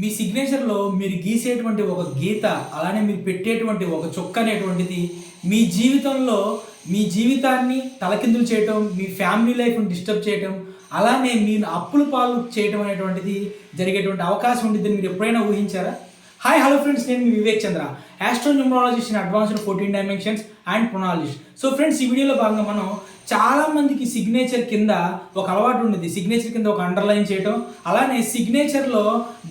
మీ సిగ్నేచర్లో మీరు గీసేటువంటి ఒక గీత, అలానే మీరు పెట్టేటువంటి ఒక చుక్క అనేటువంటిది మీ జీవితంలో మీ జీవితాన్ని తలకిందులు చేయటం, మీ ఫ్యామిలీ లైఫ్ని డిస్టర్బ్ చేయటం, అలానే మీరు అప్పుల పాలు చేయటం అనేటువంటిది జరిగేటువంటి అవకాశం ఉంటుందని మీరు ఎప్పుడైనా ఊహించారా? హాయ్ హలో ఫ్రెండ్స్, నేను మీ Vivek Chandra, astronumerologist in advanced 14 dimensions and ప్రొనాలజిస్ట్. సో ఫ్రెండ్స్, ఈ వీడియోలో భాగంగా మనం చాలా మందికి సిగ్నేచర్ కింద ఒక అలవాటు ఉండేది. సిగ్నేచర్ కింద ఒక అండర్లైన్ చేయటం, అలానే సిగ్నేచర్లో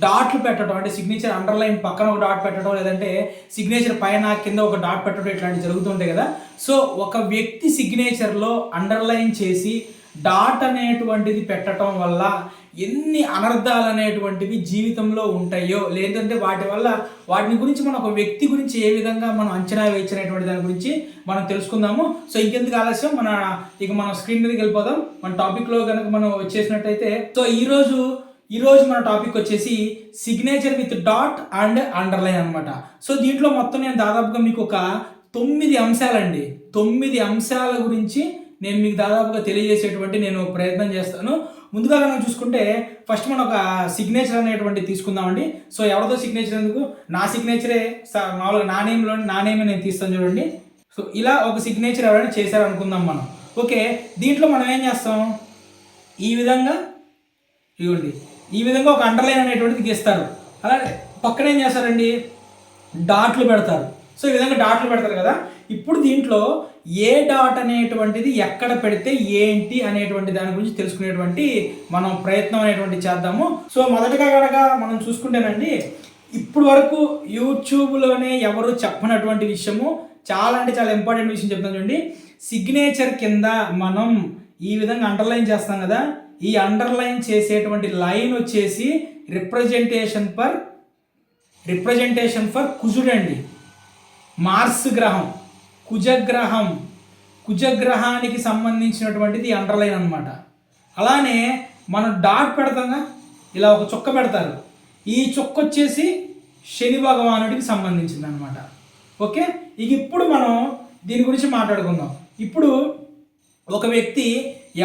డాట్లు పెట్టడం, అంటే సిగ్నేచర్ అండర్లైన్ పక్కన ఒక డాట్ పెట్టడం, లేదంటే సిగ్నేచర్ పైన కింద ఒక డాట్ పెట్టడం, ఇట్లాంటివి జరుగుతుంటాయి కదా. సో ఒక వ్యక్తి సిగ్నేచర్లో అండర్లైన్ చేసి డాట్ అనేటువంటిది పెట్టడం వల్ల ఎన్ని అనర్థాలు అనేటువంటివి జీవితంలో ఉంటాయో, లేదంటే వాటిని గురించి మనం ఒక వ్యక్తి గురించి ఏ విధంగా మనం అంచనా వేయించినటువంటి దాని గురించి మనం తెలుసుకుందాము. సో ఇంకెందుకు ఆలస్యం, మనం స్క్రీన్ మీదకి వెళ్ళిపోదాం. మన టాపిక్లో కనుక మనం వచ్చేసినట్టయితే, సో ఈరోజు మన టాపిక్ వచ్చేసి signature with dot and underline అనమాట. సో దీంట్లో మొత్తం నేను దాదాపుగా మీకు ఒక 9 అంశాలండి, 9 అంశాల గురించి నేను మీకు దాదాపుగా తెలియజేసేటువంటి నేను ప్రయత్నం చేస్తాను. ముందుగా మనం చూసుకుంటే ఫస్ట్ మనం ఒక సిగ్నేచర్ అనేటువంటి తీసుకుందామండి. సో ఎవరితో సిగ్నేచర్ ఎందుకు, నా సిగ్నేచరే మామూలుగా నా నేమ్ నేను తీస్తాను చూడండి. సో ఇలా ఒక సిగ్నేచర్ ఎవరైనా చేశారనుకుందాం మనం. ఓకే, దీంట్లో మనం ఏం చేస్తాం, ఈ విధంగా ఇవ్వండి, ఈ విధంగా ఒక అండర్లైన్ అనేటువంటిది గీస్తారు. అలాగే పక్కన ఏం చేస్తారండి, డాట్లు పెడతారు. సో ఈ విధంగా డాట్లు పెడతారు కదా. ఇప్పుడు దీంట్లో ఏ డాట్ అనేటువంటిది ఎక్కడ పెడితే ఏంటి అనేటువంటి దాని గురించి తెలుసుకునేటువంటి మనం ప్రయత్నం అనేటువంటి చేద్దాము. సో మొదటగా కనుక మనం చూసుకుంటేనండి, ఇప్పుడు వరకు యూట్యూబ్లోనే ఎవరు చెప్పనటువంటి విషయము, చాలా అంటే చాలా ఇంపార్టెంట్ విషయం చెప్తాను చూడండి. సిగ్నేచర్ కింద మనం ఈ విధంగా అండర్లైన్ చేస్తాం కదా, ఈ అండర్లైన్ చేసేటువంటి లైన్ వచ్చేసి రిప్రజెంటేషన్ ఫర్ కుజుడండి, మార్స్ గ్రహం, కుజగ్రహానికి సంబంధించినటువంటిది అండర్లైన్ అనమాట. అలానే మనం డాట్ పెడతాంగా, ఇలా ఒక చుక్క పెడతారు. ఈ చుక్క వచ్చేసి శని భగవానుడికి సంబంధించింది అనమాట. ఓకే, ఇప్పుడు మనం దీని గురించి మాట్లాడుకుందాం. ఇప్పుడు ఒక వ్యక్తి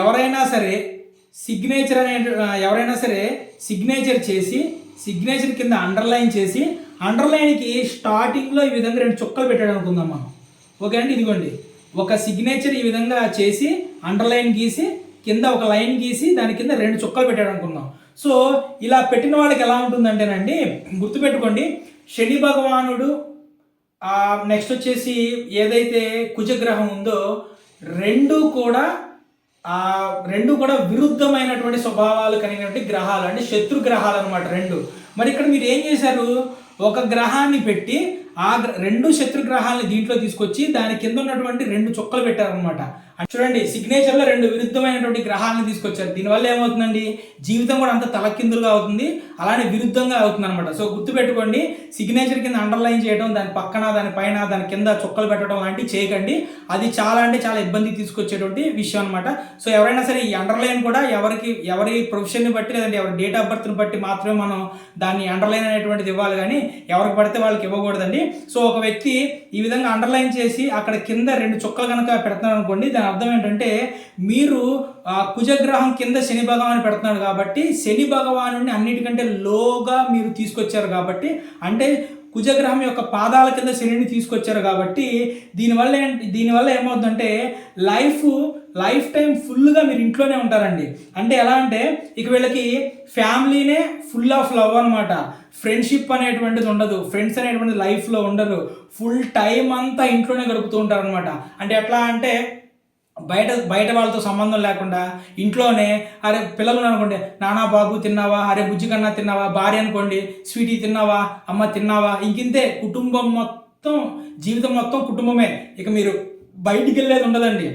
ఎవరైనా సరే సిగ్నేచర్ చేసి సిగ్నేచర్ కింద అండర్లైన్ చేసి అండర్లైన్కి స్టార్టింగ్లో ఈ విధంగా 2 చుక్కలు పెట్టాడు అనుకుందాం మనం. ఓకే అండి, ఇదిగోండి ఒక సిగ్నేచర్ ఈ విధంగా చేసి అండర్లైన్ గీసి కింద ఒక లైన్ గీసి దాని కింద 2 చుక్కలు పెట్టాడు అనుకుందాం. సో ఇలా పెట్టిన వాళ్ళకి ఎలా ఉంటుందంటేనండి, గుర్తుపెట్టుకోండి, శని భగవానుడు నెక్స్ట్ వచ్చేసి ఏదైతే కుజగ్రహం ఉందో రెండు కూడా విరుద్ధమైనటువంటి స్వభావాలు కలిగినటువంటి గ్రహాలు, అంటే శత్రు గ్రహాలు అనమాట రెండు. మరి ఇక్కడ మీరు ఏం చేశారు, ఒక గ్రహాన్ని పెట్టి ఆ 2 శత్రు గ్రహాలని దీంట్లో తీసుకొచ్చి దాని కింద ఉన్నటువంటి 2 చుక్కలు పెట్టారనమాట. చూడండి, సిగ్నేచర్లో 2 విరుద్ధమైనటువంటి గ్రహాలను తీసుకొచ్చారు. దీనివల్ల ఏమవుతుందండి, జీవితం కూడా అంత తలకిందులుగా అవుతుంది, అలానే విరుద్ధంగా అవుతుంది అనమాట. సో గుర్తుపెట్టుకోండి, సిగ్నేచర్ కింద అండర్లైన్ చేయడం, దాని పక్కన దాని పైన దాని కింద చుక్కలు పెట్టడం లాంటివి చేయకండి. అది చాలా అంటే చాలా ఇబ్బంది తీసుకొచ్చేటువంటి విషయం అనమాట. సో ఎవరైనా సరే ఈ అండర్లైన్ కూడా ఎవరి ప్రొఫెషన్ని బట్టి, లేదంటే ఎవరి డేట్ ఆఫ్ బర్త్ని బట్టి మాత్రమే మనం దాన్ని అండర్లైన్ అనేటువంటిది ఇవ్వాలి, కానీ ఎవరికి పడితే వాళ్ళకి ఇవ్వకూడదండి. సో ఒక వ్యక్తి ఈ విధంగా అండర్లైన్ చేసి అక్కడ కింద 2 చుక్కలు కనుక పెడుతున్నారు అనుకోండి, దాని అర్థం ఏంటంటే మీరు కుజగ్రహం కింద శని భగవాను పెడుతున్నాడు కాబట్టి శని భగవాను అన్నిటికంటే లోగా మీరు తీసుకొచ్చారు కాబట్టి, అంటే కుజగ్రహం యొక్క పాదాల కింద శనిని తీసుకొచ్చారు కాబట్టి దీనివల్ల ఏమవుతుందంటే లైఫ్ టైం ఫుల్గా మీరు ఇంట్లోనే ఉంటారండి. అంటే ఎలా అంటే ఇక వీళ్ళకి ఫ్యామిలీనే ఫుల్ ఆఫ్ లవ్ అనమాట. ఫ్రెండ్షిప్ అనేటువంటిది ఉండదు, ఫ్రెండ్స్ అనేటువంటిది లైఫ్లో ఉండరు, ఫుల్ టైం అంతా ఇంట్లోనే గడుపుతూ ఉంటారు అనమాట. అంటే ఎట్లా అంటే బయట వాళ్ళతో సంబంధం లేకుండా ఇంట్లోనే, అరే పిల్లలు అనుకోండి, నానా బాబు తిన్నావా, అరే బుజ్జి కన్నా తిన్నావా, భార్య అనుకోండి స్వీటీ తిన్నావా, అమ్మ తిన్నావా, ఇంకింతే. కుటుంబం మొత్తం, జీవితం మొత్తం కుటుంబమే. ఇక మీరు బయటికి వెళ్ళేది ఉండదండి.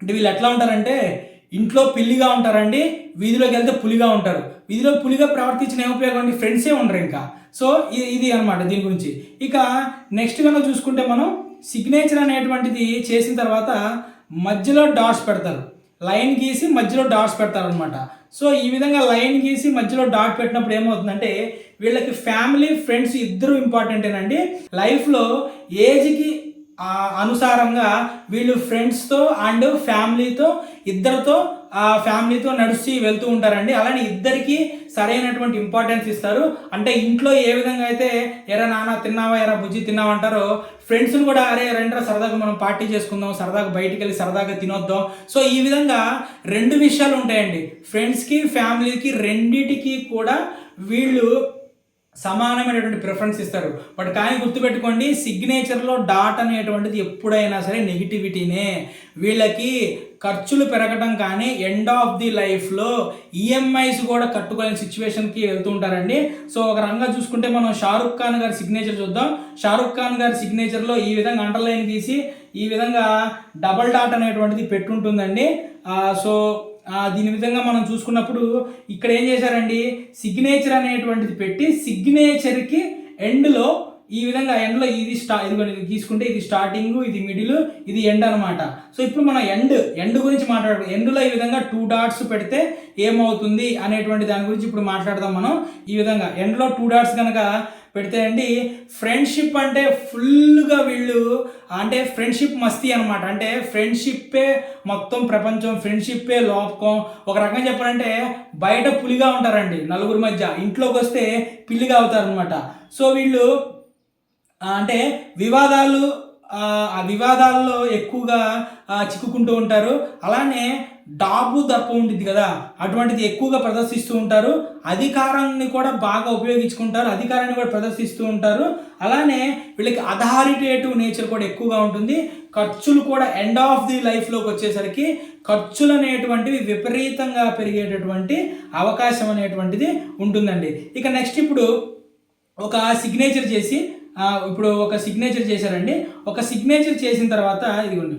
అంటే వీళ్ళు ఎట్లా ఉంటారంటే, ఇంట్లో పిల్లిగా ఉంటారండి, వీధిలోకి వెళ్తే పులిగా ఉంటారు. వీధిలో పులిగా ప్రవర్తించిన ఏం ఉపయోగం అండి, ఫ్రెండ్సే ఉండరు ఇంకా. సో ఇది అనమాట దీని గురించి. ఇక నెక్స్ట్ కనుక చూసుకుంటే మనం సిగ్నేచర్ అనేటువంటిది చేసిన తర్వాత మధ్యలో డాట్స్ పెడతారు, లైన్ గీసి మధ్యలో డాట్స్ పెడతారు అనమాట. సో ఈ విధంగా లైన్ గీసి మధ్యలో డాట్ పెట్టినప్పుడు ఏమవుతుందంటే వీళ్ళకి ఫ్యామిలీ, ఫ్రెండ్స్ ఇద్దరు ఇంపార్టెంటేనండి. లైఫ్లో ఏజ్కి అనుసారంగా వీళ్ళు ఫ్రెండ్స్తో అండ్ ఫ్యామిలీతో ఇద్దరితో ఆ ఫ్యామిలీతో నడిచి వెళ్తూ ఉంటారండి. అలానే ఇద్దరికి సరైనటువంటి ఇంపార్టెన్స్ ఇస్తారు. అంటే ఇంట్లో ఏ విధంగా అయితే ఎరా నాన్న తిన్నావా, ఎరా బుజ్జి తిన్నావా అంటారో, ఫ్రెండ్స్ని కూడా అరే రండిరా సరదాగా మనం పార్టీ చేసుకుందాం, సరదాగా బయటికి వెళ్ళి సరదాగా తినొద్దాం. సో ఈ విధంగా రెండు విషయాలు ఉంటాయండి. ఫ్రెండ్స్కి ఫ్యామిలీకి రెండిటికి కూడా వీళ్ళు సమానమైనటువంటి ప్రిఫరెన్స్ ఇస్తారు. బట్ కానీ గుర్తుపెట్టుకోండి, సిగ్నేచర్లో డాట్ అనేటువంటిది ఎప్పుడైనా సరే నెగిటివిటీనే. వీళ్ళకి ఖర్చులు పెరగడం కానీ ఎండ్ ఆఫ్ ది లైఫ్లో ఈఎంఐస్ కూడా కట్టుకోలేని సిచ్యువేషన్కి వెళ్తూ ఉంటారండి. సో ఒక రంగా చూసుకుంటే మనం షారుఖ్ ఖాన్ గారి సిగ్నేచర్ చూద్దాం. షారుఖ్ ఖాన్ గారి సిగ్నేచర్లో ఈ విధంగా అండర్లైన్ తీసి ఈ విధంగా డబల్ డాట్ అనేటువంటిది పెట్టుంటుందండి. సో దీని విధంగా మనం చూసుకున్నప్పుడు ఇక్కడ ఏం చేశారండి, సిగ్నేచర్ అనేటువంటిది పెట్టి సిగ్నేచర్కి ఎండ్లో ఈ విధంగా ఎండ్లో ఇది ఇది తీసుకుంటే ఇది స్టార్టింగ్, ఇది మిడిల్, ఇది ఎండ్ అనమాట. సో ఇప్పుడు మనం ఎండ్ గురించి మాట్లాడుతాం. ఎండ్లో ఈ విధంగా 2 డాట్స్ పెడితే ఏమవుతుంది అనేటువంటి దాని గురించి ఇప్పుడు మాట్లాడదాం మనం. ఈ విధంగా ఎండ్లో 2 డాట్స్ కనుక పెడితే అండి, ఫ్రెండ్షిప్ అంటే ఫుల్గా వీళ్ళు అంటే ఫ్రెండ్షిప్ మస్తీ అనమాట. అంటే ఫ్రెండ్షిప్పే మొత్తం ప్రపంచం, ఫ్రెండ్షిప్పే లోకం. ఒక రకంగా చెప్పాలంటే బయట పులిగా ఉంటారండి నలుగురి మధ్య, ఇంట్లోకి వస్తే పిల్లిగా అవుతారు అనమాట. సో వీళ్ళు అంటే ఆ వివాదాల్లో ఎక్కువగా చిక్కుకుంటూ ఉంటారు. అలానే డాబు దర్పం ఉంటుంది కదా, అటువంటిది ఎక్కువగా ప్రదర్శిస్తూ ఉంటారు. అధికారాన్ని కూడా బాగా ఉపయోగించుకుంటారు, అధికారాన్ని కూడా ప్రదర్శిస్తూ ఉంటారు. అలానే వీళ్ళకి అథారిటేటివ్ నేచర్ కూడా ఎక్కువగా ఉంటుంది. ఖర్చులు కూడా ఎండ్ ఆఫ్ ది లైఫ్లోకి వచ్చేసరికి ఖర్చులు అనేటువంటివి విపరీతంగా పెరిగేటటువంటి అవకాశం అనేటువంటిది ఉంటుందండి. ఇక నెక్స్ట్ ఇప్పుడు ఒక సిగ్నేచర్ చేసి ఒక సిగ్నేచర్ చేశారండి. ఒక సిగ్నేచర్ చేసిన తర్వాత ఇదిగోండి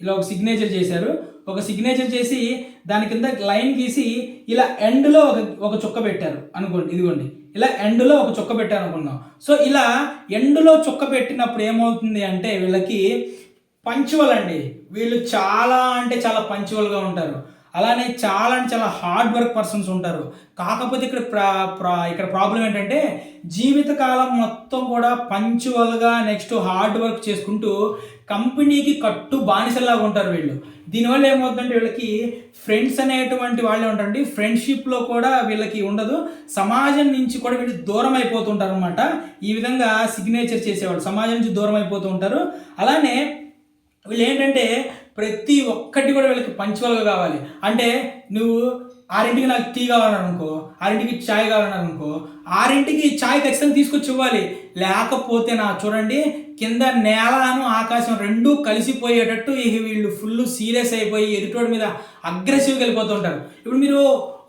ఇలా ఒక సిగ్నేచర్ చేశారు. ఒక సిగ్నేచర్ చేసి దాని కింద లైన్ గీసి ఇలా ఎండ్లో ఒక చుక్క పెట్టారు అనుకోండి. ఇదిగోండి ఇలా ఎండ్లో ఒక చుక్క పెట్టారు అనుకున్నాం. సో ఇలా ఎండ్లో చుక్క పెట్టినప్పుడు ఏమవుతుంది అంటే వీళ్ళకి పంచువల్ అండి. వీళ్ళు చాలా అంటే చాలా పంచువల్గా ఉంటారు. అలానే చాలా హార్డ్ వర్క్ పర్సన్స్ ఉంటారు. కాకపోతే ఇక్కడ ప్రాబ్లం ఏంటంటే జీవితకాలం మొత్తం కూడా పంచువల్గా నెక్స్ట్ హార్డ్ వర్క్ చేసుకుంటూ కంపెనీకి కట్టు బానిసలాగా ఉంటారు వీళ్ళు. దీనివల్ల ఏమవుతుందంటే వీళ్ళకి ఫ్రెండ్స్ అనేటువంటి వాళ్ళే ఉంటారండి. ఫ్రెండ్షిప్లో కూడా వీళ్ళకి ఉండదు. సమాజం నుంచి కూడా వీళ్ళు దూరం అయిపోతుంటారు అనమాట. ఈ విధంగా సిగ్నేచర్ చేసేవాళ్ళు సమాజం నుంచి దూరం అయిపోతూ ఉంటారు. అలానే వీళ్ళు ఏంటంటే ప్రతి ఒక్కటి కూడా వీళ్ళకి పంచువల్గా కావాలి. అంటే నువ్వు 6ంటికి నాకు టీ కావాలనుకో, 6ంటికి ఛాయ్ కావాలనుకో, 6ంటికి ఛాయ్ ఖచ్చితంగా తీసుకొచ్చి ఇవ్వాలి. లేకపోతే చూడండి కింద నేలను ఆకాశం రెండూ కలిసిపోయేటట్టు వీళ్ళు ఫుల్ సీరియస్ అయిపోయి ఎదుటోడి మీద అగ్రెసివ్గా వెళ్ళిపోతుంటారు. ఇప్పుడు మీరు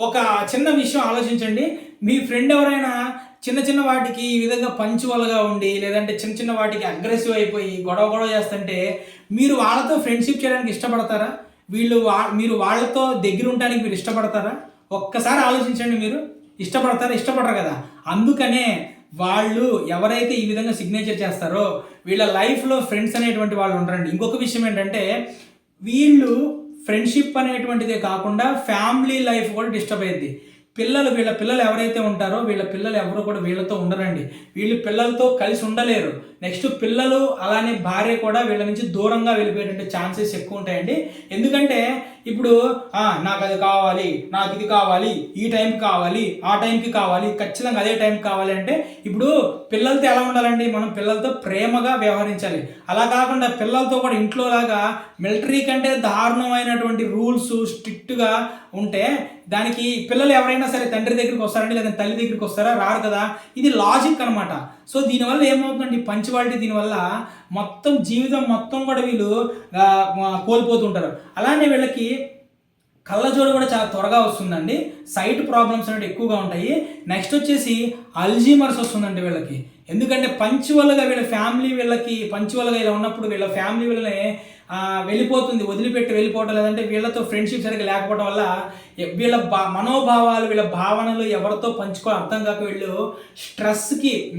ఒక చిన్న విషయం ఆలోచించండి. మీ ఫ్రెండ్ ఎవరైనా చిన్న వాటికి ఈ విధంగా పంచువల్గా ఉండి లేదంటే చిన్న వాటికి అగ్రెసివ్ అయిపోయి గొడవ చేస్తుంటే మీరు వాళ్ళతో ఫ్రెండ్షిప్ చేయడానికి ఇష్టపడతారా? మీరు వాళ్ళతో దగ్గర ఉండడానికి మీరు ఇష్టపడతారా? ఒక్కసారి ఆలోచించండి. మీరు ఇష్టపడరు కదా. అందుకనే వాళ్ళు ఎవరైతే ఈ విధంగా సిగ్నేచర్ చేస్తారో వీళ్ళ లైఫ్లో ఫ్రెండ్స్ అనేటువంటి వాళ్ళు ఉంటారండి. ఇంకొక విషయం ఏంటంటే వీళ్ళు ఫ్రెండ్షిప్ అనేటువంటిదే కాకుండా ఫ్యామిలీ లైఫ్ కూడా డిస్టర్బ్ అయ్యింది. వీళ్ళ పిల్లలు ఎవరైతే ఉంటారో వీళ్ళ పిల్లలు ఎవరు కూడా వీళ్ళతో ఉండరండి. వీళ్ళు పిల్లలతో కలిసి ఉండలేరు. నెక్స్ట్ పిల్లలు అలానే భార్య కూడా వీళ్ళ నుంచి దూరంగా వెళ్ళిపోయేటువంటి ఛాన్సెస్ ఎక్కువ ఉంటాయండి. ఎందుకంటే ఇప్పుడు నాకు అది కావాలి, నాకు ఇది కావాలి, ఈ టైంకి కావాలి, ఆ టైంకి కావాలి, ఖచ్చితంగా అదే టైంకి కావాలి అంటే ఇప్పుడు పిల్లలతో ఎలా ఉండాలండి? మనం పిల్లలతో ప్రేమగా వ్యవహరించాలి. అలా కాకుండా పిల్లలతో కూడా ఇంట్లో లాగా మిలిటరీ కంటే దారుణమైనటువంటి రూల్స్ స్ట్రిక్ట్గా ఉంటే దానికి పిల్లలు ఎవరైనా సరే తండ్రి దగ్గరికి వస్తారండి లేదా తల్లి దగ్గరికి వస్తారా? రారు కదా. ఇది లాజిక్ అనమాట. సో దీనివల్ల ఏమవుతుందండి పంచువాలిటీ దీనివల్ల మొత్తం జీవితం మొత్తం కూడా వీళ్ళు కోల్పోతుంటారు. అలానే వీళ్ళకి కళ్ళజోడు కూడా చాలా త్వరగా వస్తుందండి. సైట్ ప్రాబ్లమ్స్ అనేవి ఎక్కువగా ఉంటాయి. నెక్స్ట్ వచ్చేసి అల్జీమర్స్ వస్తుందండి వీళ్ళకి. ఎందుకంటే పంచువల్గా వీళ్ళ ఫ్యామిలీ వీళ్ళకి పంచువల్గా ఇలా ఉన్నప్పుడు వీళ్ళ ఫ్యామిలీ వీళ్ళని వెళ్ళిపోతుంది, వదిలిపెట్టి వెళ్ళిపోవటం, లేదంటే వీళ్ళతో ఫ్రెండ్షిప్ సరిగ్గా లేకపోవడం వల్ల వీళ్ళ మనోభావాలు వీళ్ళ భావనలు ఎవరితో పంచుకోవాలి అర్థం కాక వీళ్ళు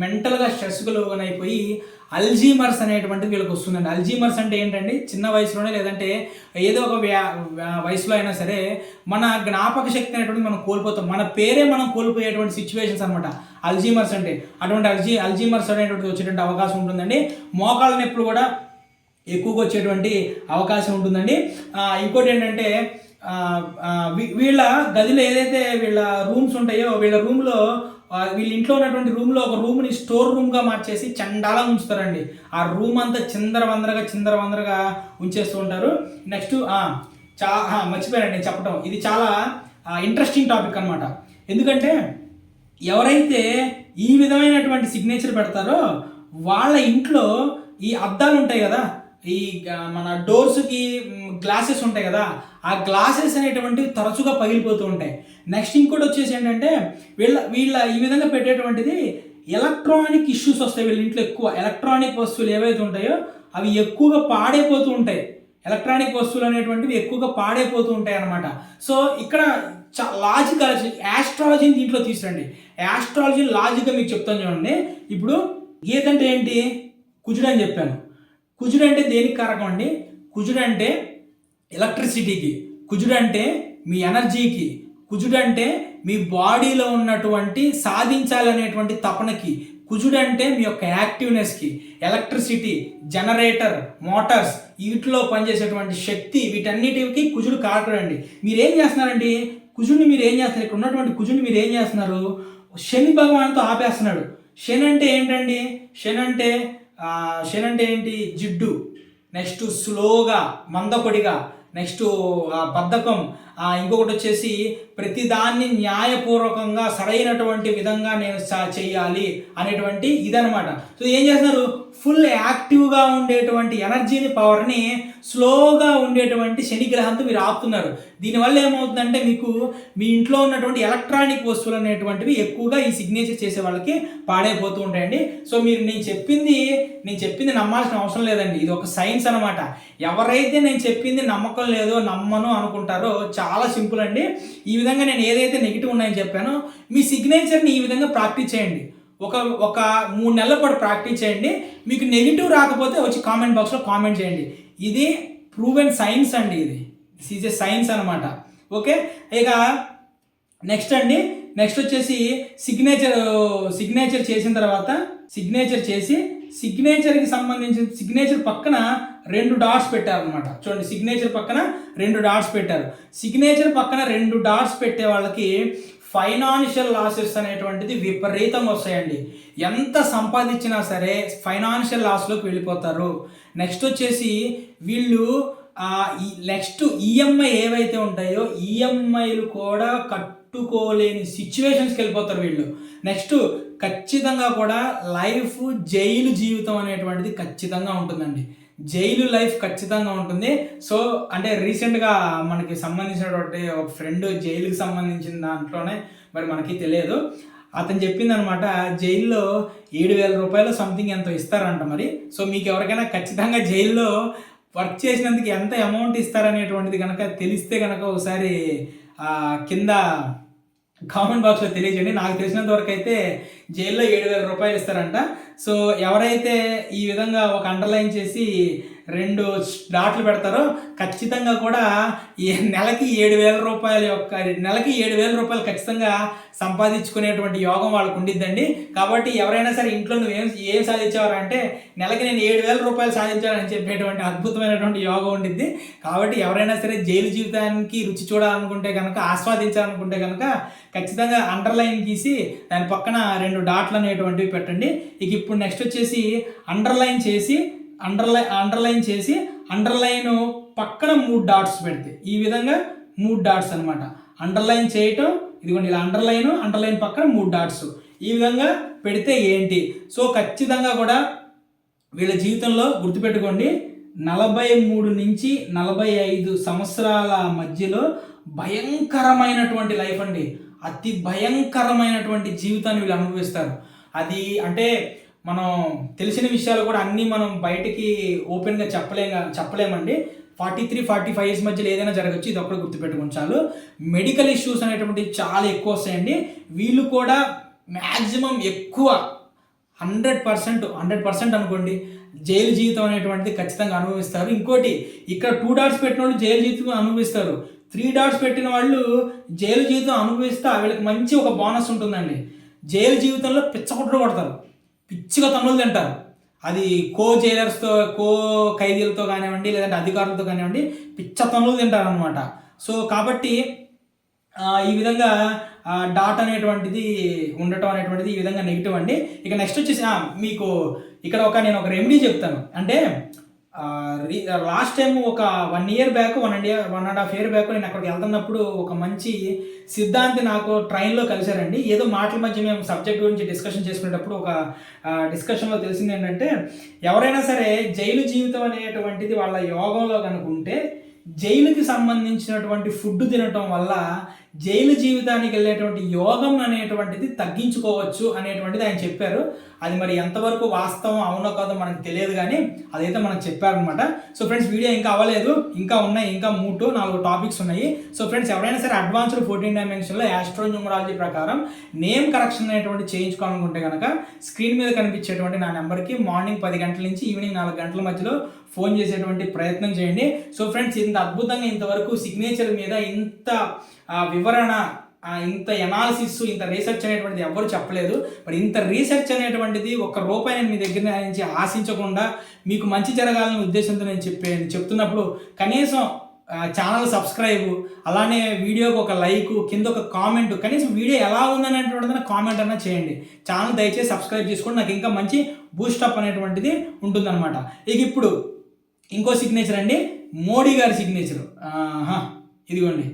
మెంటల్గా స్ట్రెస్కు లోనైపోయి అల్జీమర్స్ అనేటువంటిది వీళ్ళకి వస్తుందండి. అల్జీమర్స్ అంటే ఏంటండి? చిన్న వయసులోనే లేదంటే ఏదో ఒక వయసులో అయినా సరే మన జ్ఞాపక శక్తి అనేటువంటిది మనం కోల్పోతాం. మన పేరే మనం కోల్పోయేటువంటి సిచ్యువేషన్స్ అనమాట అల్జీమర్స్ అంటే. అటువంటి అల్జీమర్స్ అనేటువంటిది వచ్చేటువంటి అవకాశం ఉంటుందండి. మోకాళ్ళ నొప్పులు కూడా ఎక్కువగా వచ్చేటువంటి అవకాశం ఉంటుందండి. ఇంకోటి ఏంటంటే వీళ్ళ గదిలో ఏదైతే వీళ్ళ రూమ్స్ ఉంటాయో వీళ్ళ రూమ్లో వీళ్ళ ఇంట్లో ఉన్నటువంటి రూమ్లో ఒక రూమ్ని స్టోర్ రూమ్గా మార్చేసి చండాలంగా ఉంచుతారండి. ఆ రూమ్ అంతా చిందరవందరగా ఉంచేస్తూ ఉంటారు. నెక్స్ట్ మర్చిపోయానండి నేను చెప్పడం, ఇది చాలా ఇంట్రెస్టింగ్ టాపిక్ అనమాట. ఎందుకంటే ఎవరైతే ఈ విధమైనటువంటి సిగ్నేచర్ పెడతారో వాళ్ళ ఇంట్లో ఈ అద్దాలు ఉంటాయి కదా, ఈ మన డోర్స్కి గ్లాసెస్ ఉంటాయి కదా, ఆ గ్లాసెస్ అనేటువంటివి తరచుగా పగిలిపోతూ ఉంటాయి. నెక్స్ట్ ఇంకోటి వచ్చేసి ఏంటంటే వీళ్ళ ఈ విధంగా పెట్టేటువంటిది ఎలక్ట్రానిక్ ఇష్యూస్ వస్తాయి. వీళ్ళ ఇంట్లో ఎక్కువ ఎలక్ట్రానిక్ వస్తువులు ఏవైతే ఉంటాయో అవి ఎక్కువగా పాడైపోతూ ఉంటాయి. ఎలక్ట్రానిక్ వస్తువులు అనేటువంటివి ఎక్కువగా పాడైపోతూ ఉంటాయి అన్నమాట. సో ఇక్కడ లాజికల్ యాస్ట్రాలజీని దీంట్లో తీసుకురండి. యాస్ట్రాలజీ లాజిక్గా మీకు చెప్తాను చూడండి. ఇప్పుడు గీత అంటే ఏంటి? కుజుడు అని చెప్పాను. కుజుడు అంటే దేనికి కారకం అండి? కుజుడు అంటే ఎలక్ట్రిసిటీకి, కుజుడు అంటే మీ ఎనర్జీకి, కుజుడు అంటే మీ బాడీలో ఉన్నటువంటి సాధించాలనేటువంటి తపనకి, కుజుడు అంటే మీ యొక్క యాక్టివ్నెస్కి, ఎలక్ట్రిసిటీ, జనరేటర్, మోటార్స్ వీటిలో పనిచేసేటువంటి శక్తి, వీటన్నిటికి కుజుడు కారకుడు అండి. మీరేం చేస్తున్నారండి? కుజుడిని మీరు ఏం చేస్తున్నారు? ఇక్కడ ఉన్నటువంటి కుజుడిని మీరు ఏం చేస్తున్నారు? శని భగవాన్తో ఆపేస్తున్నాడు. శని అంటే ఏంటండి? శని అంటే ఏంటి? జిడ్డు, నెక్స్ట్ స్లోగా మందకొడిగా, నెక్స్ట్ బద్ధకం, ఇంకొకటి వచ్చేసి ప్రతిదాన్ని న్యాయపూర్వకంగా సరైనటువంటి విధంగా నేను చేయాలి అనేటువంటి ఇదనమాట. సో ఏం చేస్తున్నారు? ఫుల్ యాక్టివ్గా ఉండేటువంటి ఎనర్జీని, పవర్ని స్లోగా ఉండేటువంటి శని గ్రహంతో మీరు ఆపుతున్నారు. దీనివల్ల ఏమవుతుందంటే మీకు మీ ఇంట్లో ఉన్నటువంటి ఎలక్ట్రానిక్ వస్తువులు అనేటువంటివి ఎక్కువగా ఈ సిగ్నేచర్ చేసే వాళ్ళకి పాడైపోతూ ఉంటాయండి. సో నేను చెప్పింది నమ్మాల్సిన అవసరం లేదండి. ఇది ఒక సైన్స్ అనమాట. ఎవరైతే నేను చెప్పింది నమ్మకం లేదో నమ్మను అనుకుంటారో చాలా సింపుల్ అండి. ఈ విధంగా నేను ఏదైతే నెగిటివ్ ఉన్నాయని చెప్పానో మీ సిగ్నేచర్ని ఈ విధంగా ప్రాక్టీస్ చేయండి. ఒక 3 నెలల పాటు ప్రాక్టీస్ చేయండి. మీకు నెగిటివ్ రాకపోతే వచ్చి కామెంట్ బాక్స్లో కామెంట్ చేయండి. ఇది ప్రూవెన్ సైన్స్ అండి. దిస్ ఈజ్ ఏ సైన్స్ అనమాట. ఓకే, ఇక నెక్స్ట్ వచ్చేసి సిగ్నేచర్ చేసిన తర్వాత సిగ్నేచర్కి సంబంధించిన సిగ్నేచర్ పక్కన 2 డాట్స్ పెట్టారనమాట. చూడండి, సిగ్నేచర్ పక్కన 2 డాట్స్ పెట్టారు. సిగ్నేచర్ పక్కన 2 డాట్స్ పెట్టే వాళ్ళకి ఫైనాన్షియల్ లాసెస్ అనేటువంటిది విపరీతంగా వస్తాయండి. ఎంత సంపాదించినా సరే ఫైనాన్షియల్ లాస్లోకి వెళ్ళిపోతారు. నెక్స్ట్ వచ్చేసి వీళ్ళు నెక్స్ట్ ఈఎంఐ ఏవైతే ఉంటాయో ఈఎంఐలు కూడా కట్టుకోలేని సిచ్యువేషన్స్కి వెళ్ళిపోతారు వీళ్ళు. నెక్స్ట్ ఖచ్చితంగా కూడా లైఫ్ జైలు జీవితం అనేటువంటిది ఖచ్చితంగా ఉంటుందండి. జైలు లైఫ్ ఖచ్చితంగా ఉంటుంది. సో అంటే రీసెంట్గా మనకి సంబంధించినటువంటి ఒక ఫ్రెండ్ జైలుకి సంబంధించిన దాంట్లోనే మరి మనకి తెలియదు, అతను చెప్పింది అనమాట, జైల్లో 7,000 రూపాయలు సంథింగ్ ఎంతో ఇస్తారంట మరి. సో మీకు ఎవరికైనా ఖచ్చితంగా జైల్లో వర్క్ చేసినందుకు ఎంత అమౌంట్ ఇస్తారనేటువంటిది కనుక తెలిస్తే కనుక ఒకసారి కింద కామెంట్ బాక్స్లో తెలియజేయండి. నాకు తెలిసినంత వరకు అయితే జైల్లో 7,000 రూపాయలు ఇస్తారంట. సో ఎవరైతే ఈ విధంగా ఒక అండర్లైన్ చేసి 2 డాట్లు పెడతారో ఖచ్చితంగా కూడా ఈ నెలకి 7,000 రూపాయలు ఖచ్చితంగా సంపాదించుకునేటువంటి యోగం వాళ్ళకు ఉండిద్దండి. కాబట్టి ఎవరైనా సరే ఇంట్లో నువ్వు ఏం సాధించేవారంటే నెలకి నేను 7,000 రూపాయలు సాధించాలని చెప్పేటువంటి అద్భుతమైనటువంటి యోగం ఉండిద్ది. కాబట్టి ఎవరైనా సరే జైలు జీవితానికి రుచి చూడాలనుకుంటే కనుక, ఆస్వాదించాలనుకుంటే కనుక ఖచ్చితంగా అండర్లైన్ గీసి దాని పక్కన 2 డాట్లు అనేటువంటివి పెట్టండి. ఇక ఇప్పుడు నెక్స్ట్ వచ్చేసి అండర్లైన్ చేసి అండర్లైన్ పక్కన 3 డాట్స్ పెడితే ఈ విధంగా 3 డాట్స్ అనమాట. అండర్లైన్ చేయటం, ఇదిగోండి ఇలా అండర్లైన్ పక్కన 3 డాట్స్ ఈ విధంగా పెడితే ఏంటి? సో ఖచ్చితంగా కూడా వీళ్ళ జీవితంలో గుర్తుపెట్టుకోండి, 43 నుంచి 45 సంవత్సరాల మధ్యలో భయంకరమైనటువంటి లైఫ్ అండి. అతి భయంకరమైనటువంటి జీవితాన్ని వీళ్ళు అనుభవిస్తారు. అది అంటే మనం తెలిసిన విషయాలు కూడా అన్నీ మనం బయటికి ఓపెన్గా చెప్పలేమండి. 43-45 ఇయర్స్ మధ్యలో ఏదైనా జరగచ్చు, ఇది ఒక్కటి గుర్తుపెట్టుకుని చాలు. మెడికల్ ఇష్యూస్ అనేటువంటివి చాలా ఎక్కువ వస్తాయండి. వీళ్ళు కూడా మ్యాక్సిమం ఎక్కువ 100% అనుకోండి జైలు జీవితం అనేటువంటిది ఖచ్చితంగా అనుభవిస్తారు. ఇంకోటి, ఇక్కడ 2 డాట్స్ పెట్టిన వాళ్ళు జైలు జీవితం అనుభవిస్తారు. 3 డాట్స్ పెట్టిన వాళ్ళు జైలు జీవితం అనుభవిస్తే వీళ్ళకి మంచి ఒక బోనస్ ఉంటుందండి. జైలు జీవితంలో పిచ్చకుట్రు కొడతారు, పిచ్చిగా తన్నులు తింటారు. అది కో ఖైదీలతో కానివ్వండి, లేదంటే అధికారులతో కానివ్వండి, పిచ్చ తన్నులు తింటారు అనమాట. సో కాబట్టి ఈ విధంగా డాట్ అనేటువంటిది ఉండటం అనేటువంటిది ఈ విధంగా నెగిటివ్ అండి. ఇక నెక్స్ట్ వచ్చేసి మీకు ఇక్కడ నేను ఒక రెమెడీ చెప్తాను. అంటే లాస్ట్ టైం ఒక 1 ఇయర్ బ్యాక్ 1.5 ఇయర్ బ్యాక్ నేను అక్కడికి వెళ్తున్నప్పుడు ఒక మంచి సిద్ధాంతి నాకు ట్రైన్లో కలిశారండి. ఏదో మాటల మధ్య మేము సబ్జెక్ట్ గురించి డిస్కషన్ చేసుకునేటప్పుడు ఒక డిస్కషన్లో తెలిసింది ఏంటంటే, ఎవరైనా సరే జైలు జీవితం అనేటువంటిది వాళ్ళ యోగంలో కనుక ఉంటే జైలుకి సంబంధించినటువంటి ఫుడ్ తినటం వల్ల జైలు జీవితానికి వెళ్ళేటువంటి యోగం అనేటువంటిది తగ్గించుకోవచ్చు అనేటువంటిది ఆయన చెప్పారు. అది మరి ఎంతవరకు వాస్తవం అవునో కాదో మనకు తెలియదు, కానీ అదైతే మనకు చెప్పారనమాట. సో ఫ్రెండ్స్, వీడియో ఇంకా అవ్వలేదు, ఇంకా ఉన్నాయి, ఇంకా 3-4 టాపిక్స్ ఉన్నాయి. సో ఫ్రెండ్స్, ఎవరైనా సరే అడ్వాన్స్డ్ 14 డైమెన్షన్లో ఆస్ట్రోన్యూమరాలజీ ప్రకారం నేమ్ కరెక్షన్ అనేటువంటి చేయించుకోవాలనుకుంటే కనుక స్క్రీన్ మీద కనిపించేటువంటి నా నెంబర్కి మార్నింగ్ 10 గంటల నుంచి ఈవినింగ్ 4 గంటల మధ్యలో ఫోన్ చేసేటువంటి ప్రయత్నం చేయండి. సో ఫ్రెండ్స్, ఇంత అద్భుతంగా ఇంతవరకు సిగ్నేచర్ మీద ఇంత వివరణ, ఇంత ఎనాలిసిస్, ఇంత రీసెర్చ్ అనేటువంటిది ఎవరు చెప్పలేదు. మరి ఇంత రీసెర్చ్ అనేటువంటిది ₹1 నేను మీ దగ్గర నుంచి ఆశించకుండా మీకు మంచి జరగాలనే ఉద్దేశంతో నేను చెప్తున్నప్పుడు కనీసం ఛానల్ సబ్స్క్రైబ్, అలానే వీడియోకి ఒక లైక్, కింద ఒక కామెంట్, కనీసం వీడియో ఎలా ఉందనేటువంటిది కామెంట్ అన్నా చేయండి. ఛానల్ దయచేసి సబ్స్క్రైబ్ చేసుకోండి, నాకు ఇంకా మంచి బూస్టప్ అనేటువంటిది ఉంటుందన్నమాట. ఇక ఇప్పుడు ఇంకో సిగ్నేచర్ అండి, మోడీ గారి సిగ్నేచరు. ఇదిగోండి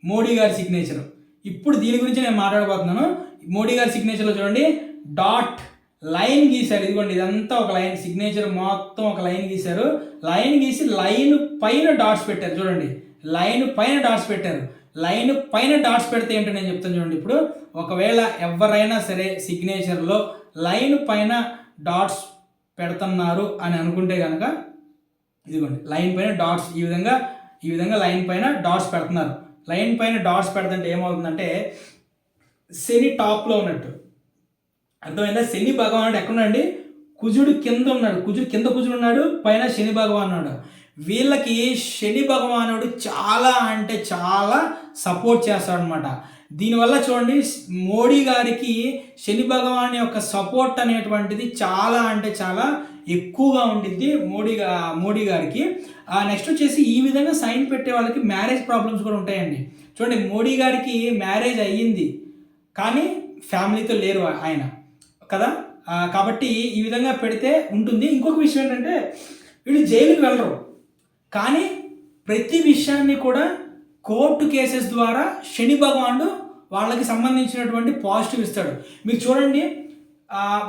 మోడీ గారి సిగ్నేచరు. ఇప్పుడు దీని గురించి నేను మాట్లాడబోతున్నాను. మోడీ గారి సిగ్నేచర్లో చూడండి, డాట్ లైన్ గీశారు. ఇదిగోండి, ఇదంతా ఒక లైన్, సిగ్నేచర్ మొత్తం ఒక లైన్ గీశారు. లైన్ గీసి లైన్ పైన డాట్స్ పెట్టారు. చూడండి, లైన్ పైన డాట్స్ పెట్టారు. లైన్ పైన డాట్స్ పెడితే ఏంటో నేను చెప్తాను చూడండి. ఇప్పుడు ఒకవేళ ఎవరైనా సరే సిగ్నేచర్లో లైన్ పైన డాట్స్ పెడుతున్నారు అని అనుకుంటే కనుక, ఇదిగోండి లైన్ పైన డాట్స్ ఈ విధంగా లైన్ పైన డాట్స్ పెడుతున్నారు. లైన్ పైన డాట్స్ పెడుతుంటే ఏమవుతుందంటే శని టాప్లో ఉన్నట్టు అర్థమైందా? శని భగవానుడు ఎక్కడున్నాడండి? కుజుడు కింద ఉన్నాడు. కుజుడు ఉన్నాడు, పైన శని భగవానుడు. వీళ్ళకి శని భగవానుడు చాలా అంటే చాలా సపోర్ట్ చేస్తాడు అనమాట. దీనివల్ల చూడండి, మోడీ గారికి శని భగవాన్ యొక్క సపోర్ట్ అనేటువంటిది చాలా అంటే చాలా ఎక్కువగా ఉంటుంది మోడీ గారికి. నెక్స్ట్ వచ్చేసి ఈ విధంగా సైన్ పెట్టే వాళ్ళకి మ్యారేజ్ ప్రాబ్లమ్స్ కూడా ఉంటాయండి. చూడండి, మోడీ గారికి మ్యారేజ్ అయ్యింది కానీ ఫ్యామిలీతో లేరు ఆయన కదా, కాబట్టి ఈ విధంగా పెడితే ఉంటుంది. ఇంకొక విషయం ఏంటంటే, వీళ్ళు జైలుకి వెళ్ళరు కానీ ప్రతి విషయాన్ని కూడా కోర్టు కేసెస్ ద్వారా శని భగవానుడు వాళ్ళకి సంబంధించినటువంటి పాజిటివ్ ఇస్తాడు. మీరు చూడండి,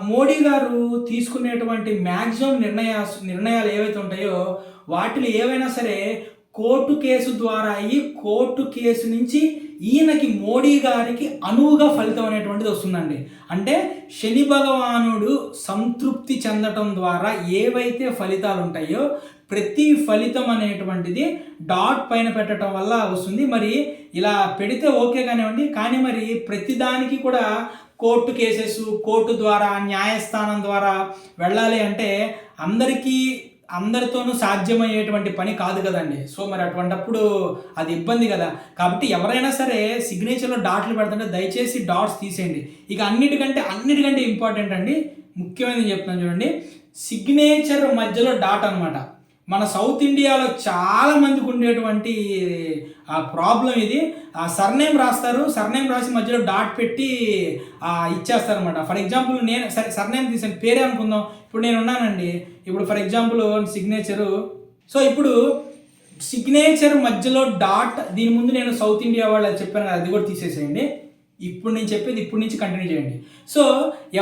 మోడీ గారు తీసుకునేటువంటి మ్యాక్సిమం నిర్ణయాలు ఏవైతే ఉంటాయో వాటిలో ఏవైనా సరే కోర్టు కేసు ద్వారా అయ్యి కోర్టు కేసు నుంచి ఈయనకి మోడీ గారికి అనువుగా ఫలితం అనేటువంటిది వస్తుందండి. అంటే శని భగవానుడు సంతృప్తి చెందటం ద్వారా ఏవైతే ఫలితాలు ఉంటాయో ప్రతి ఫలితం అనేటువంటిది డాట్ పైన పెట్టడం వల్ల వస్తుంది. మరి ఇలా పెడితే ఓకే కానివ్వండి, కానీ మరి ప్రతిదానికి కూడా కోర్టు కేసెస్, కోర్టు ద్వారా, న్యాయస్థానం ద్వారా వెళ్ళాలి అంటే అందరితోనూ సాధ్యమయ్యేటువంటి పని కాదు కదండి. సో మరి అటువంటప్పుడు అది ఇబ్బంది కదా. కాబట్టి ఎవరైనా సరే సిగ్నేచర్లో డాట్లు పెడుతుంటే దయచేసి డాట్స్ తీసేయండి. ఇక అన్నిటికంటే ఇంపార్టెంట్ అండి, ముఖ్యమైనది చెప్తున్నాను చూడండి, సిగ్నేచర్ మధ్యలో డాట్ అనమాట. మన సౌత్ ఇండియాలో చాలా మందికి ఉండేటువంటి ప్రాబ్లం ఇది. సర్నేమ్ రాస్తారు, సర్నేమ్ రాసి మధ్యలో డాట్ పెట్టి ఇచ్చేస్తారనమాట. ఫర్ ఎగ్జాంపుల్ నేను సర్నేమ్ తీసాను, పేరే అనుకుందాం. ఇప్పుడు నేను ఉన్నానండి, ఇప్పుడు ఫర్ ఎగ్జాంపుల్ సిగ్నేచరు. సో ఇప్పుడు సిగ్నేచర్ మధ్యలో డాట్, దీని ముందు నేను సౌత్ ఇండియా వాళ్ళు అది చెప్పాను కదా, అది కూడా తీసేసేయండి. ఇప్పుడు నేను చెప్పేది ఇప్పటి నుంచి కంటిన్యూ చేయండి. సో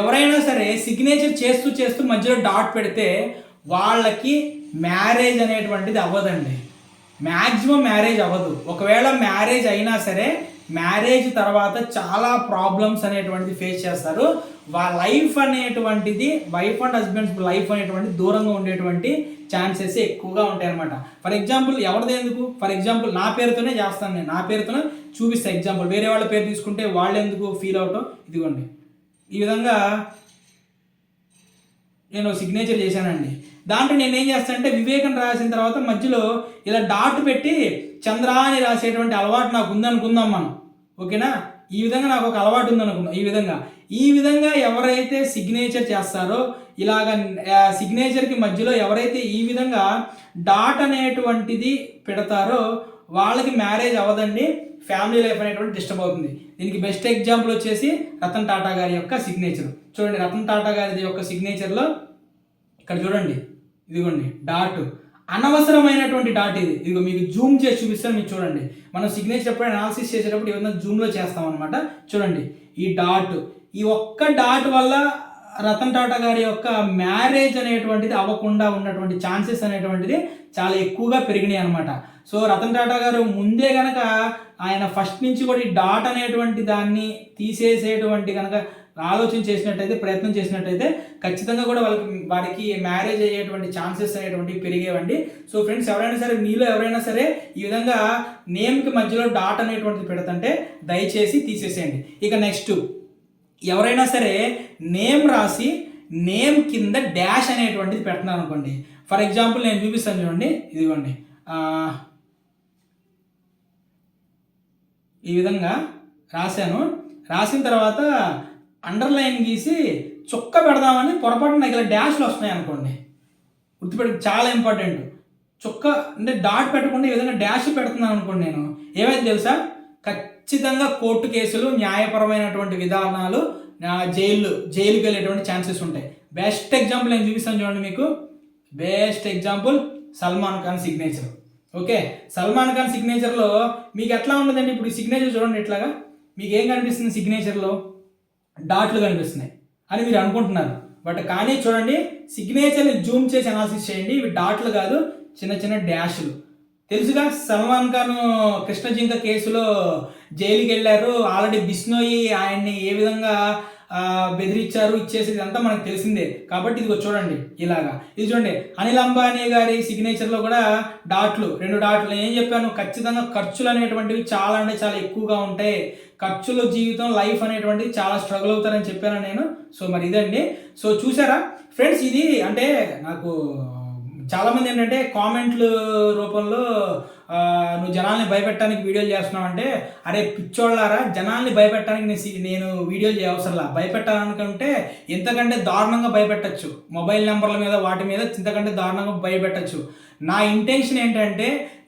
ఎవరైనా సరే సిగ్నేచర్ చేస్తూ మధ్యలో డాట్ పెడితే వాళ్ళకి మ్యారేజ్ అనేటువంటిది అవ్వదండి. మ్యాక్సిమం మ్యారేజ్ అవ్వదు. ఒకవేళ మ్యారేజ్ అయినా సరే మ్యారేజ్ తర్వాత చాలా ప్రాబ్లమ్స్ అనేటువంటిది ఫేస్ చేస్తారు. లైఫ్ అనేటువంటిది, వైఫ్ అండ్ హస్బెండ్స్ లైఫ్ అనేటువంటిది దూరంగా ఉండేటువంటి ఛాన్సెస్ ఎక్కువగా ఉంటాయి అనమాట. ఫర్ ఎగ్జాంపుల్ ఎవరిది ఎందుకు, ఫర్ ఎగ్జాంపుల్ నా పేరుతోనే చేస్తాను, నేను నా పేరుతోనే చూపిస్తాను ఎగ్జాంపుల్. వేరే వాళ్ళ పేరు తీసుకుంటే వాళ్ళు ఎందుకు ఫీల్ అవటం. ఇదిగోండి, ఈ విధంగా నేను సిగ్నేచర్ చేశానండి. దాంట్లో నేను ఏం చేస్తానంటే వివేకం రాసిన తర్వాత మధ్యలో ఇలా డాట్ పెట్టి చంద్ర అని రాసేటువంటి అలవాటు నాకు ఉందనుకుందాం మనం, ఓకేనా? ఈ విధంగా నాకు ఒక అలవాటు ఉందనుకుందాం. ఈ విధంగా ఎవరైతే సిగ్నేచర్ చేస్తారో, ఇలాగ సిగ్నేచర్కి మధ్యలో ఎవరైతే ఈ విధంగా డాట్ అనేటువంటిది పెడతారో వాళ్ళకి మ్యారేజ్ అవ్వదండి, ఫ్యామిలీ లైఫ్ అనేటువంటి డిస్టర్బ్ అవుతుంది. దీనికి బెస్ట్ ఎగ్జాంపుల్ వచ్చేసి రతన్ టాటా గారి యొక్క సిగ్నేచర్ చూడండి. రతన్ టాటా గారి యొక్క సిగ్నేచర్లో ఇక్కడ చూడండి, ఇదిగోండి డాట్, అనవసరమైనటువంటి డాట్ ఇది. ఇదిగో మీకు జూమ్ చేసి చూపిస్తాను, మీరు చూడండి. మనం సిగ్నేచర్ ఎప్పుడైనా అనాలిసిస్ చేసేటప్పుడు ఏదైనా జూమ్లో చేస్తాం అనమాట. చూడండి ఈ డాట్, ఈ ఒక్క డాట్ వల్ల రతన్ టాటా గారి యొక్క మ్యారేజ్ అనేటువంటిది అవ్వకుండా ఉన్నటువంటి ఛాన్సెస్ అనేటువంటిది చాలా ఎక్కువగా పెరిగినాయి అనమాట. సో రతన్ టాటా గారు ముందే కనుక ఆయన ఫస్ట్ నుంచి కూడా ఈ డాట్ అనేటువంటి దాన్ని తీసేసేటువంటి కనుక ఆలోచన చేసినట్టయితే, ప్రయత్నం చేసినట్టయితే ఖచ్చితంగా కూడా వారికి మ్యారేజ్ అయ్యేటువంటి ఛాన్సెస్ అనేటువంటివి పెరిగేవండి. సో ఫ్రెండ్స్, ఎవరైనా సరే మీలో ఎవరైనా సరే ఈ విధంగా నేమ్కి మధ్యలో డాట్ అనేటువంటిది పెడుతుంటే దయచేసి తీసేసేయండి. ఇక నెక్స్ట్, ఎవరైనా సరే నేమ్ రాసి నేమ్ కింద డాష్ అనేటువంటిది పెడుతున్నాను అనుకోండి. ఫర్ ఎగ్జాంపుల్ నేను చూపిస్తాను చూడండి, ఇదిగోండి ఈ విధంగా రాశాను. రాసిన తర్వాత అండర్లైన్ గీసి చుక్క పెడదామని పొరపాటున నాకు ఇలా డాష్లు వస్తున్నాయి అనుకోండి, గుర్తుపెట్టి చాలా ఇంపార్టెంట్. చుక్క అంటే డాట్ పెట్టకుండా ఈ విధంగా డాష్ పెడుతున్నాను అనుకోండి, నేను ఏమైంది తెలుసా, ఖచ్చితంగా కోర్టు కేసులు, న్యాయపరమైనటువంటి విధానాలు, జైలుకి వెళ్ళేటువంటి ఛాన్సెస్ ఉంటాయి. బెస్ట్ ఎగ్జాంపుల్ నేను చూపిస్తాను చూడండి మీకు. Best example Salman Khan signature. Okay, Salman Khan సిగ్నేచర్లో మీకు ఎట్లా ఉండదండి, ఇప్పుడు ఈ సిగ్నేచర్ చూడండి, ఇట్లాగా మీకు ఏం కనిపిస్తుంది, సిగ్నేచర్లో డాట్లు కనిపిస్తున్నాయి అని మీరు అనుకుంటున్నారు. బట్ కానీ చూడండి, సిగ్నేచర్ని జూమ్ చేసి అనాలిసిస్ చేయండి, ఇవి డాట్లు కాదు, చిన్న చిన్న డాష్లు. తెలుసుగా, సల్మాన్ ఖాన్ కృష్ణ జింక కేసులో జైలుకి వెళ్ళారు. ఆల్రెడీ బిష్నోయి ఆయన్ని ఏ విధంగా బెదిరించారు, ఇచ్చేసేది అంతా మనకు తెలిసిందే. కాబట్టి ఇదిగో చూడండి ఇలాగా. ఇది చూడండి, అనిల్ అంబానీ గారి సిగ్నేచర్లో కూడా డాట్లు, 2 డాట్లు. నేను ఏం చెప్పాను, ఖచ్చితంగా ఖర్చులు అనేటువంటివి చాలా అంటే చాలా ఎక్కువగా ఉంటాయి. ఖర్చుల జీవితం, లైఫ్ అనేటువంటిది చాలా స్ట్రగుల్ అవుతారని చెప్పాను నేను. సో మరి ఇదండి. సో చూసారా ఫ్రెండ్స్, ఇది అంటే నాకు చాలామంది ఏంటంటే కామెంట్లు రూపంలో నువ్వు జనాల్ని భయపెట్టడానికి వీడియోలు చేస్తున్నావు అంటే, అరే పిచ్చోళ్ళారా, జనాల్ని భయపెట్టడానికి నేను వీడియోలు చేయవసరంలా. భయపెట్టాలనుకుంటే ఇంతకంటే దారుణంగా భయపెట్టచ్చు, మొబైల్ నెంబర్ల మీద వాటి మీద ఇంతకంటే దారుణంగా భయపెట్టచ్చు. నా ఇంటెన్షన్ ఏంటంటే,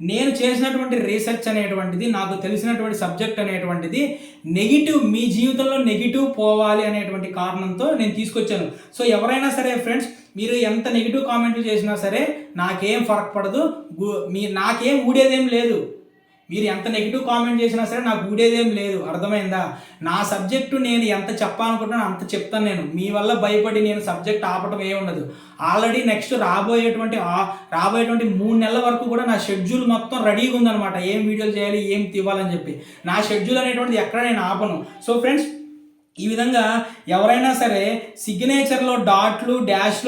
నేను చేసినటువంటి రీసెర్చ్ అనేటువంటిది, నాకు తెలిసినటువంటి సబ్జెక్ట్ అనేటువంటిది నెగిటివ్, మీ జీవితంలో నెగిటివ్ పోవాలి అనేటువంటి కారణంతో నేను తీసుకొచ్చాను. సో ఎవరైనా సరే ఫ్రెండ్స్, మీరు ఎంత నెగిటివ్ కామెంట్లు చేసినా సరే నాకేం ఫరక్ పడదు, నాకేం ఊడేదేం లేదు. మీరు ఎంత నెగిటివ్ కామెంట్ చేసినా సరే నాకు ఊడేదేం లేదు, అర్థమైందా? నా సబ్జెక్టు నేను ఎంత చెప్పాలనుకుంటున్నాను అంత చెప్తాను. నేను మీ వల్ల భయపడి నేను సబ్జెక్ట్ ఆపటం ఏ ఉండదు. ఆల్రెడీ నెక్స్ట్ రాబోయేటువంటి 3 నెలల వరకు కూడా నా షెడ్యూల్ మొత్తం రెడీగా ఉందన్నమాట. ఏం వీడియోలు చేయాలి, ఏం తీవాలని చెప్పి నా షెడ్యూల్ అనేటువంటిది ఎక్కడ నేను ఆపను. సో ఫ్రెండ్స్, ఈ విధంగా ఎవరైనా సరే సిగ్నేచర్లో డాట్లు, డాష్లు